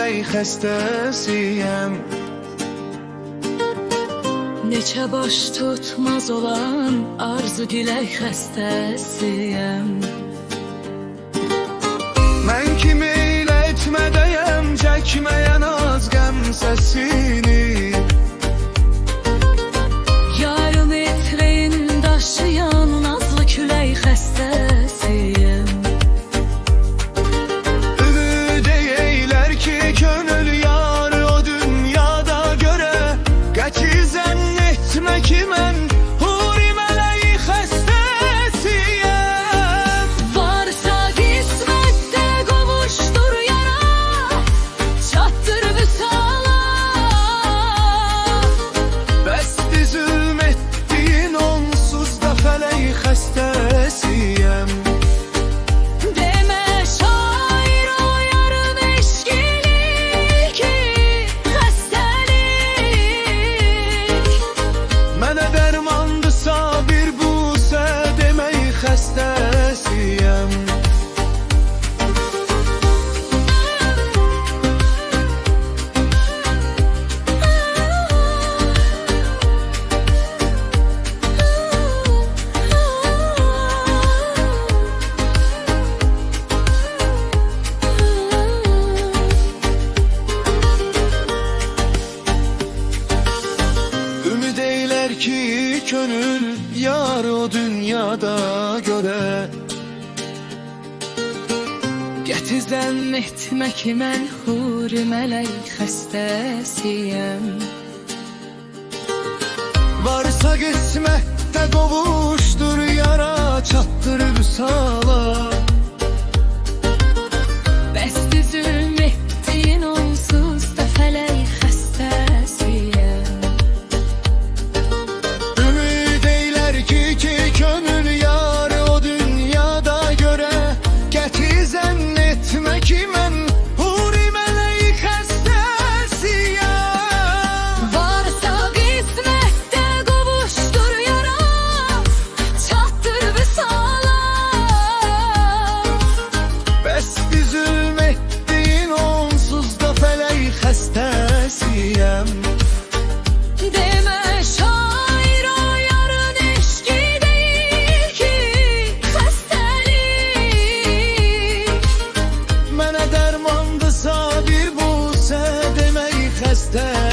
mələk xəstəsiyəm. Neçə baş tutmaz olan arzu dilək xəstəsiyəm. Mən kimi elə etmədəyəm, çəkməyən az qəm səsini. Yarım metrin daşıyan nazlı külək xəstəsiyəm. Ümid eylər ki, könül yar o dünyada görə, qəti zənn etmə ki, mən huri mələk xəstəsiyəm. Varsa qismətdə qovuşdur yara, çatdır vüsala. Bəsdir zülm etdiyin onsuz da fələk xəstəsiyəm. Demə şair o yarım eşqilik ki, xəstəlik. Mənə dərmandısa bir busə demək xəstəsiyəm. Ümid eylər ki, könül yar o dünyada görə, Qəti zənn etmə ki, mən huri mələk xəstəsiyəm. varsa qismətdə qovuşdur yara, çatdır vüsala. Bəsdir zülm etdiyin onsuz da fələk xəstəsiyəm. Ümid eylər ki, könül yar o dünyada görə, qəti zənn etmə ki, mən huri mələk xəstəsiyəm. Varsa qismətdə qovuşdur yara, çatdır vüsala. Bəsdir zülm etdiyin onsuz da fələk xəstəsiyəm. Demə şair o yarın eşqi deyil ki, xəstəlik. Mənə dərmandısa bir busə demək xəstəsiyəm.